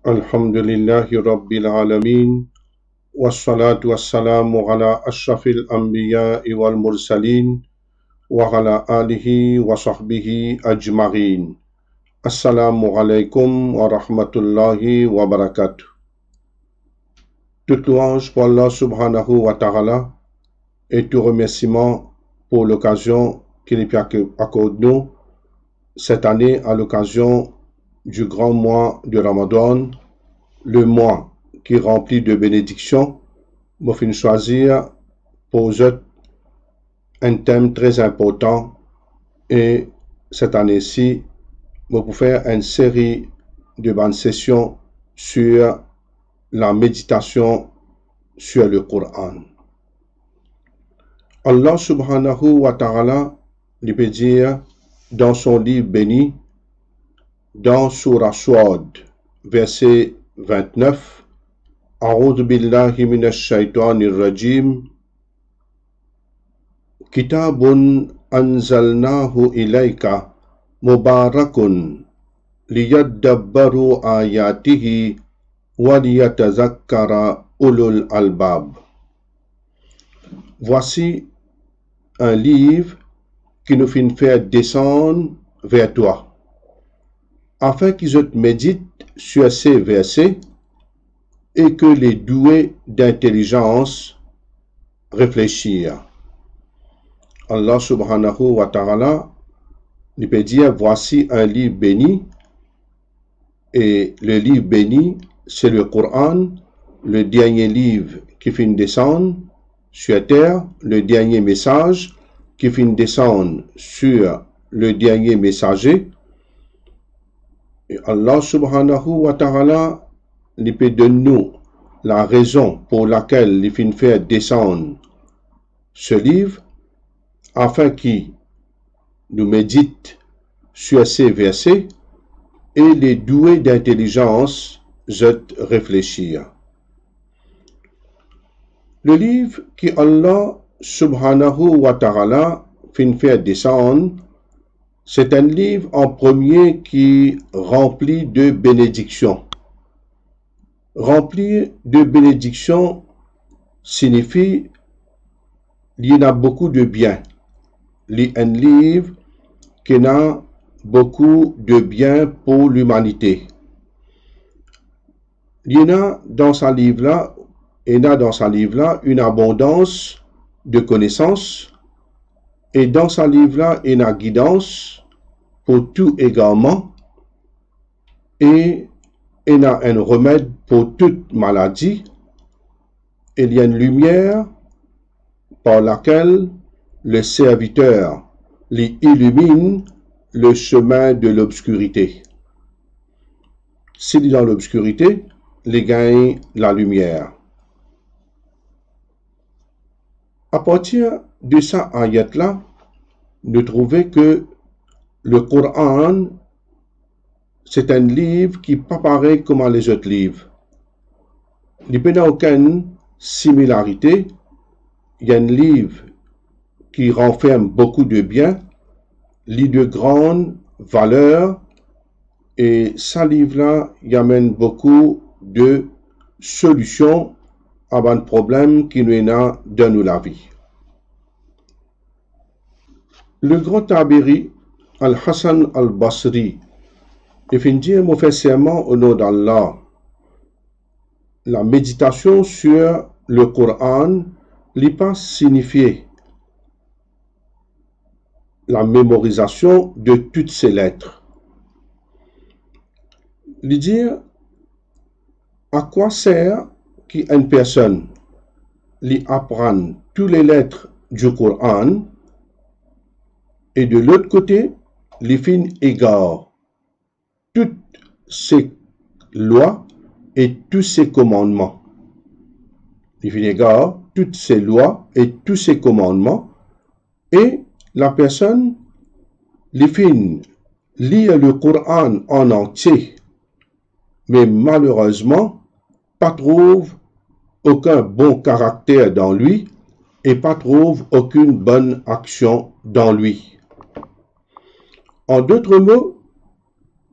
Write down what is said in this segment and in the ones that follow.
Alhamdulillahi Rabbil Alameen, wassalatu wassalamu ala ashrafil anbiya'i wal mursalin, wa ala alihi wa sahbihi ajma'in. Assalamu alaikum wa rahmatullahi wa barakatuh. Toute louange pour Allah subhanahu wa ta'ala et tout remerciement pour l'occasion qu'il accorde nous cette année à l'occasion du grand mois de Ramadan, le mois qui est rempli de bénédictions. Je vais choisir pour vous un thème très important et cette année-ci, je vais faire une série de bonnes sessions sur la méditation sur le Coran. Allah subhanahu wa ta'ala lui peut dire dans son livre béni, dans Surah Swad, verset 29, A'udhu billahi minash shaitanir rajim, Kitabun anzalnahu ilayka mubarakun liyadabbaru ayatihi wa liyatazakkara ulul albab. Voici un livre qui nous fait faire descendre vers toi, afin qu'ils méditent sur ces versets et que les doués d'intelligence réfléchissent. Allah subhanahu wa ta'ala lui peut dire, voici un livre béni, et le livre béni, c'est le Coran, le dernier livre qui finit descendre sur terre, le dernier message qui finit descendre sur le dernier messager. Et Allah subhanahu wa ta'ala lui peut donner nous la raison pour laquelle il finit faire descendre ce livre, afin qu'il nous médite sur ces versets et les doués d'intelligence réfléchir. Le livre qui Allah subhanahu wa ta'ala fin faire descendre, c'est un livre en premier qui rempli de bénédictions. Rempli de bénédictions signifie qu'il y a beaucoup de bien. Un livre qui a beaucoup de bien pour l'humanité. Il y a dans ce livre-là, une abondance de connaissances, et dans ce livre-là, il y a une guidance pour tout égarement, et il y a un remède pour toute maladie. Il y a une lumière par laquelle le serviteur lui illumine le chemin de l'obscurité. S'il est dans l'obscurité, il gagne la lumière. À partir de ça ayat-là, nous trouvons que le Coran, c'est un livre qui n'est pas pareil comme les autres livres. Il n'y a aucune similarité. Il y a un livre qui renferme beaucoup de biens, lit de grandes valeurs, et ce livre-là, il amène beaucoup de solutions à un problème qui nous est dans la vie. Le grand Taberi, Al-Hassan al-Basri, il finit dire, me fait serment au nom d'Allah. La méditation sur le Coran n'est pas signifiée la mémorisation de toutes ces lettres. Lui dire à quoi sert qu'une personne lui apprend toutes les lettres du Coran et de l'autre côté, lui fin égare toutes ces lois et tous ces commandements. Il fin égare toutes ces lois et tous ces commandements, et la personne lui fin lire le Coran en entier, mais malheureusement pas trouve aucun bon caractère dans lui et pas trouve aucune bonne action dans lui. En d'autres mots,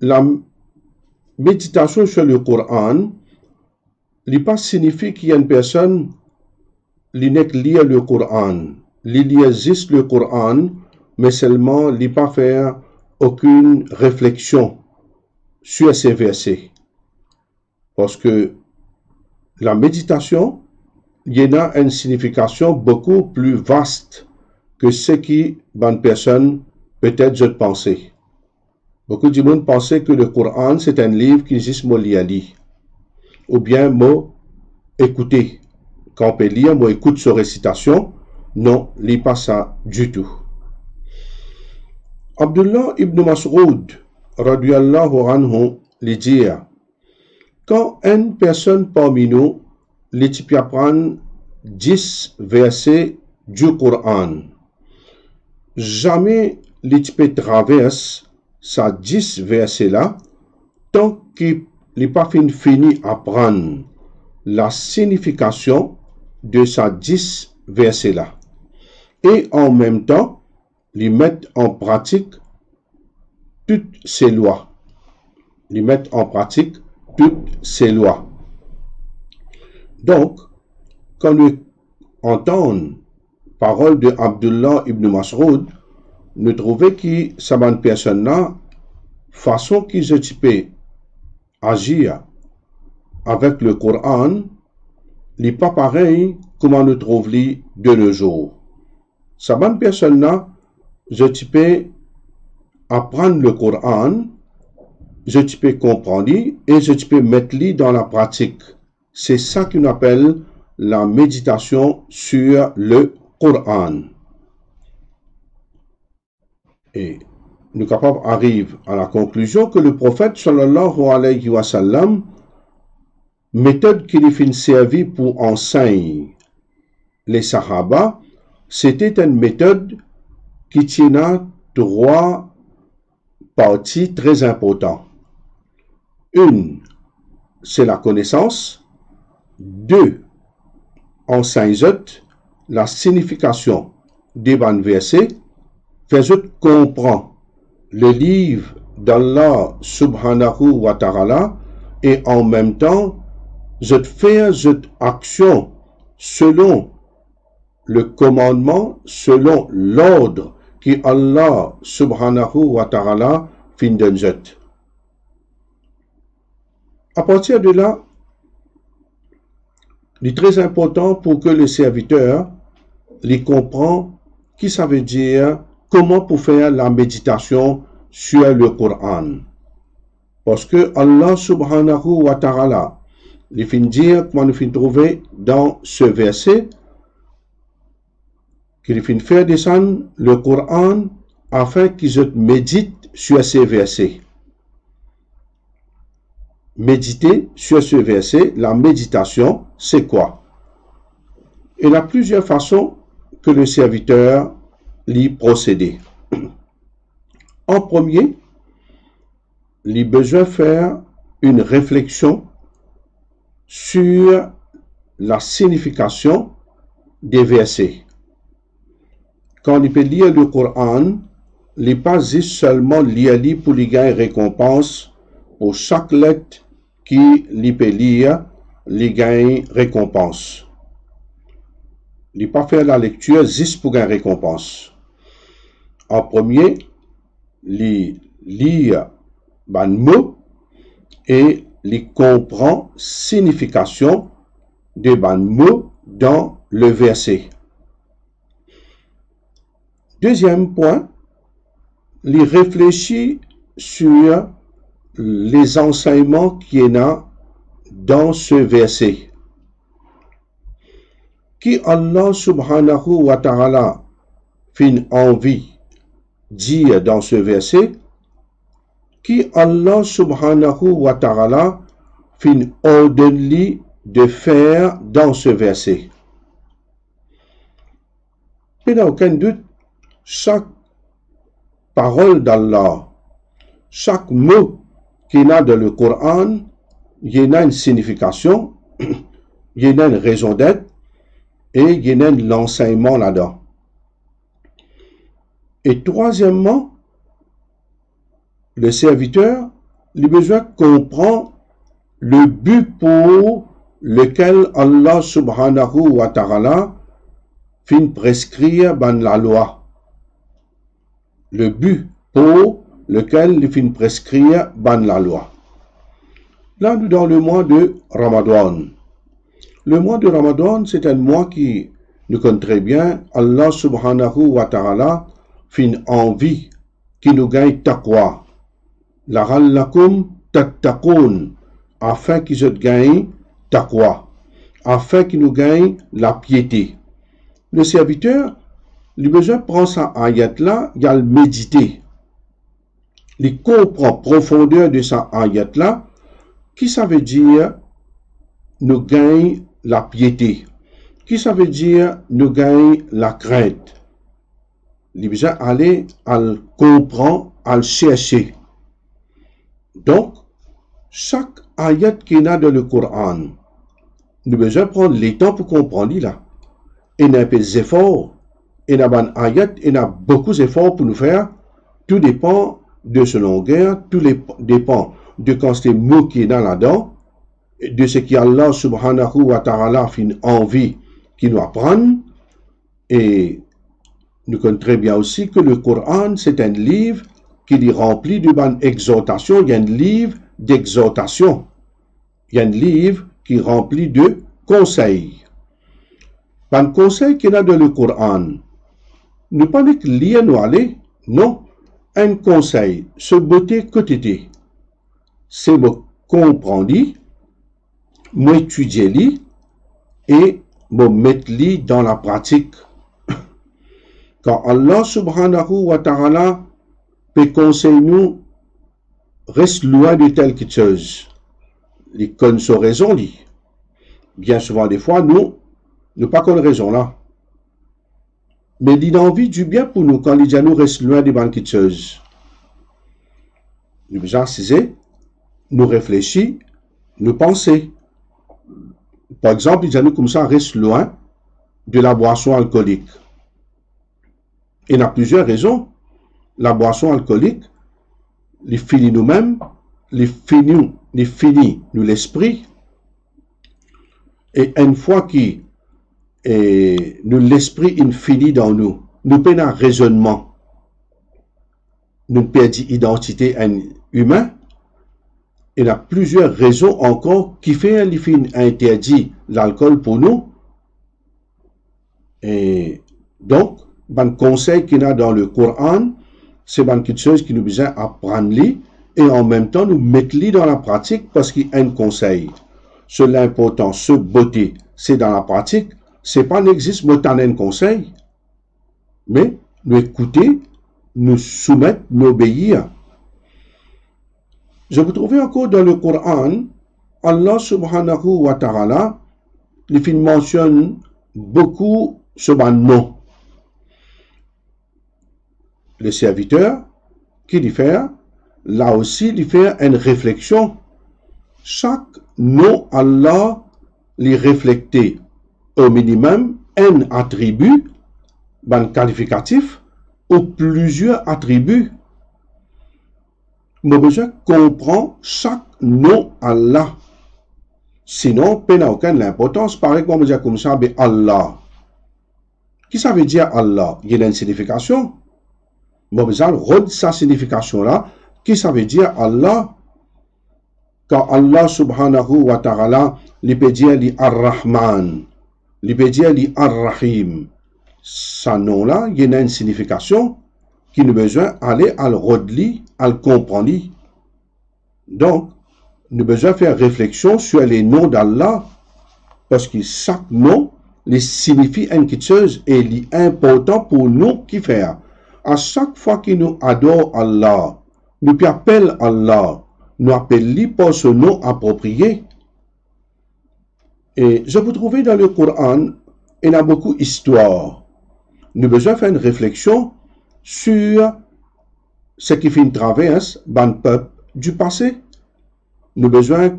la méditation sur le Coran, il pas signifie qu'il y a une personne qui n'est que lire le Coran, il lit juste le Coran, mais seulement il pas faire aucune réflexion sur ces versets. Parce que la méditation, il y a une signification beaucoup plus vaste que ce qui, bonne personne, peut-être je pensais. Beaucoup de monde pensait que le Coran, c'est un livre qui juste mot lire, ou bien mot écouter. Quand on peut lire, mot écoute sa récitation. Non, lis pas ça du tout. Abdullah ibn Mas'ud, radiyallahu anhu, lui dit, quand une personne parmi nous, les types apprennent 10 versets du Coran, jamais les types traversent ces 10 versets-là tant qu'il n'est pas fini d'apprendre la signification de ces 10 versets-là. Et en même temps, ils mettent en pratique toutes ces lois. Ils mettent en pratique toutes ces lois. Donc, quand nous entendons parole de Abdullah ibn Mas'ud, nous trouvons que cette personne-là, façon qu'ils peut agir avec le Coran, n'est pas pareil comme nous trouvons de nos jours. Cette personne-là, je peux apprendre le Coran, je peux comprendre et je peux mettre dans la pratique. C'est ça qu'on appelle la méditation sur le Coran. Et nous capables arrivent à la conclusion que le prophète sallallahu alayhi wa sallam, méthode qu'il a servi pour enseigner les Sahaba, c'était une méthode qui tient 3 parties très importantes. Une, c'est la connaissance. 2, enseigne la signification des bons versets, fait comprendre le livre d'Allah subhanahu wa ta'ala et en même temps, je fais cette action selon le commandement, selon l'ordre que Allah subhanahu wa ta'ala fin donne. À partir de là, il est très important pour que le serviteur les comprenne qui ça veut dire, comment pour faire la méditation sur le Coran. Parce que Allah subhanahu wa ta'ala, il fin dire, comment nous fin trouver dans ce verset, qu'il fin faire descendre le Coran afin qu'ils méditent sur ces versets. Méditer sur ce verset, la méditation, c'est quoi? Il y a plusieurs façons que le serviteur l'y procéder. En premier, il a besoin de faire une réflexion sur la signification des versets. Quand il peut lire le Coran, il n'est pas juste seulement lire pour lui gagner récompense pour chaque lettre qu'il peut lire, il gagne récompense. Il n'est pas faire la lecture juste pour gagner récompense. En premier, il lit un mot et il comprend signification de ban mot dans le verset. Deuxième point, il réfléchit sur les enseignements qu'il y a dans ce verset. Qui Allah subhanahu wa ta'ala fin envie dire dans ce verset, qui Allah subhanahu wa ta'ala fin ordonne de faire dans ce verset. Il n'y a aucun doute, chaque parole d'Allah, chaque mot qu'il y a dans le Coran, il y a une signification, il y a une raison d'être et il y a l'enseignement là-dedans. Et troisièmement, le serviteur le besoin comprend le but pour lequel Allah subhanahu wa ta'ala fin prescrire ban la loi. Le but pour lequel il fin prescrire ban la loi. Là, nous dans le mois de Ramadan. Le mois de Ramadan, c'est un mois qui nous connaît très bien. Allah subhanahu wa ta'ala fin envie qui nous gagne taqwa. La'allakum tattaqoun, afin qu'ils se gagnent taqwa, afin qu'ils nous gagnent la piété. Le serviteur, le besoin prend sa ayat là, il a le méditer. Il comprend profondeur de sa ayat là, qui ça veut dire nous gagnons la piété, qui ça veut dire nous gagnons la crainte. Il besoin aller à le comprendre, à le chercher. Donc, chaque ayat qu'il y a dans le Coran, nous avons besoin de prendre le temps pour comprendre là. Il y a des efforts, il y a des ayat, il y a beaucoup d'efforts pour nous faire. Tout dépend de son longueur, tout dépend de quand c'est mots qui est dans là-dedans, de ce qu'Allah subhanahu wa ta'ala fait envie qu'il nous apprenne. Et nous connaissons très bien aussi que le Coran, c'est un livre qui est rempli de bonnes exhortations. Il y a un livre d'exhortation. Il y a un livre qui est rempli de conseils. Un conseil qu'il y a dans le Coran, ne pas lire nous aller, non. Un conseil, se botter côté, c'est me comprendre, m'étudier et me mettre dans la pratique. Quand Allah subhanahu wa ta'ala peut conseiller nous, reste loin de telle chose. Les connaissent raison, bien souvent, des fois, nous ne pas qu'on raison là. Mais il a envie du bien pour nous quand les gens nous restent loin de bonnes choses. Nous besoin de nous réfléchir, nous penser. Par exemple, les gens comme ça restent loin de la boisson alcoolique. Il y a plusieurs raisons. La boisson alcoolique, les finit nous-mêmes, les finit nous l'esprit. Et une fois que nous l'esprit infini dans nous, nous perdons un raisonnement, nous perdons l'identité humaine. Il y a plusieurs raisons encore qui fait interdit l'alcool pour nous. Et donc, un conseil qu'il y a dans le Coran, c'est quelque chose qui nous besoin apprendre et en même temps nous mettre dans la pratique parce qu'il y a un conseil. C'est l'important, ce beauté, c'est dans la pratique. C'est pas n'existe montagne un conseil, mais nous écouter, nous soumettre, nous obéir. Je vous trouve encore dans le Coran, Allah subhanahu wa ta'ala, il mentionne beaucoup ce nom. Le serviteur qui lui fait, là aussi, il fait une réflexion. Chaque nom Allah lui refléter au minimum un attribut, un qualificatif, ou plusieurs attributs. Nous besoin comprendre chaque nom Allah. Sinon, pas aucune importance. Par exemple, dire comme ça, Allah. Qui ça veut dire Allah? Il y a une signification. Nous besoin de sa signification là. Qui ça veut dire Allah? Quand Allah subhanahu wa ta'ala, il peut dire li Ar-Rahman. Il peut dire li Ar-Rahim. Ce nom-là, il y a une signification qui nous besoin d'aller à le redli, à le comprendre. Donc, nous besoin faire réflexion sur les noms d'Allah parce que chaque nom les signifie quelque chose et il est important pour nous qui faire. À chaque fois que nous adorons Allah, nous appelons Allah, nous appelons par ce nom approprié. Et je vous trouve dans le Coran, il y a beaucoup d'histoires. Nous avons besoin de faire une réflexion sur ce qui fait une traverse dans le peuple du passé. Nous avons besoin de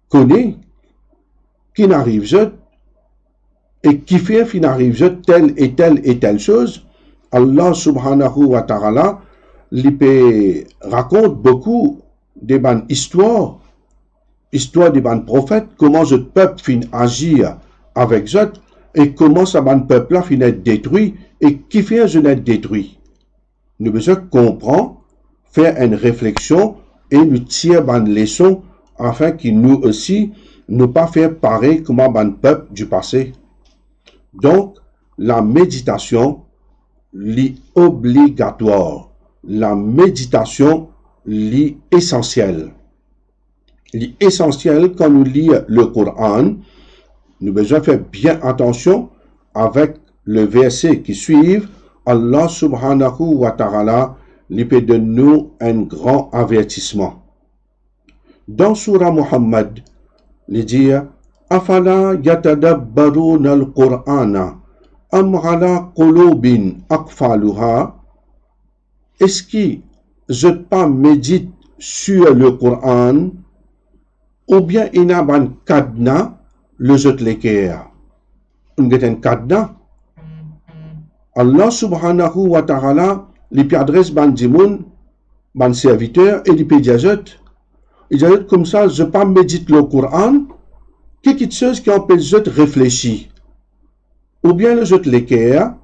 connaître qui n'arrive et qui fait qu'il n'arrive telle et telle chose. Allah subhanahu wa ta'ala raconte beaucoup des bonnes histoires, histoire des bonnes prophètes, comment ce peuple fin agir avec eux, et comment ce bon peuple là fin être détruit, et qui fait un jeune être détruit. Nous besoin comprendre, faire une réflexion, et nous tirer bonne leçon, afin que nous aussi, ne pas faire pareil comme un bon peuple du passé. Donc, la méditation, est obligatoire. La méditation, est essentielle. L'essentiel quand nous lisons le Coran, nous devons faire bien attention avec le verset qui suit. Allah subhanahu wa ta'ala lui peut donner nous un grand avertissement. Dans Surah Muhammad, il dit Afala yatadabbaruna al-Qur'ana am ala qulubin aqfaluha. Est-ce que je pas médite sur le Coran ou bien il y a un cadenas le jeu de l'équerre. Il y a un cadenas. Allah subhanahu wa ta'ala lui adresse ban dimoun, ban serviteur et lui peut dire il dit comme ça, je pas médite le Coran, quelque chose qui empêche de réfléchir. Ou bien le jeu de l'équerre,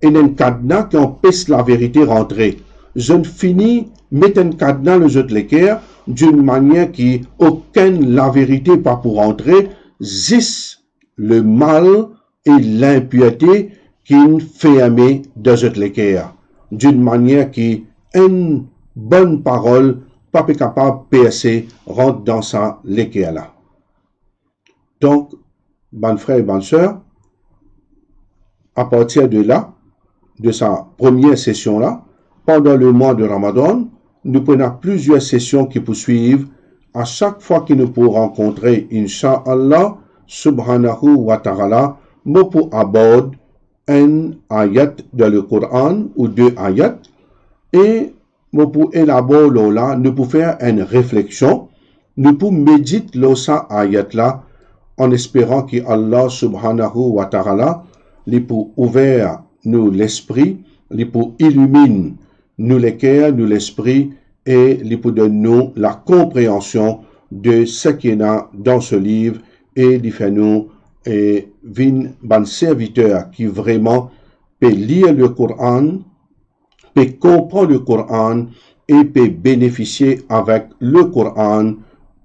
il y a un cadenas qui empêche la vérité rentrer. Je ne finis mettre un cadenas le jeu de l'équerre d'une manière qui aucune la vérité pas pour entrer, juste le mal et l'impureté qui fait aimer de jeu de l'équerre. D'une manière qui une bonne parole pas capable de percer rentre dans sa l'équerre là. Donc, bonne frère et bonne sœur, à partir de là, de sa première session là, pendant le mois de Ramadan, nous prenons plusieurs sessions qui poursuivent. À chaque fois que nous pourrons rencontrer, Inch'Allah, subhanahu wa ta'ala, nous pourrons aborder un ayat dans le Coran ou deux ayats et nous pourrons élaborer là, nous pourrons faire une réflexion, nous pourrons méditer ça ayat là en espérant que Allah subhanahu wa ta'ala lui pour ouvrir nous l'esprit, lui pour illuminer nous les cœurs, nous l'esprit, et lui pour donner nous la compréhension de ce qu'il y a dans ce livre, et lui fait nous et vin ban serviteur qui vraiment peut lire le Coran, peut comprendre le Coran et peut bénéficier avec le Coran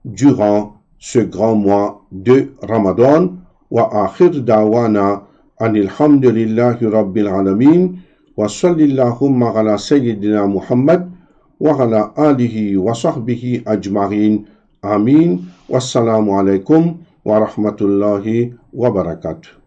durant ce grand mois de Ramadan. Wa akhir dawana anil hamdulillahi rabbil alamin. وصل اللهم على سيدنا محمد وعلى آله وصحبه أجمعين آمين والسلام عليكم ورحمة الله وبركاته.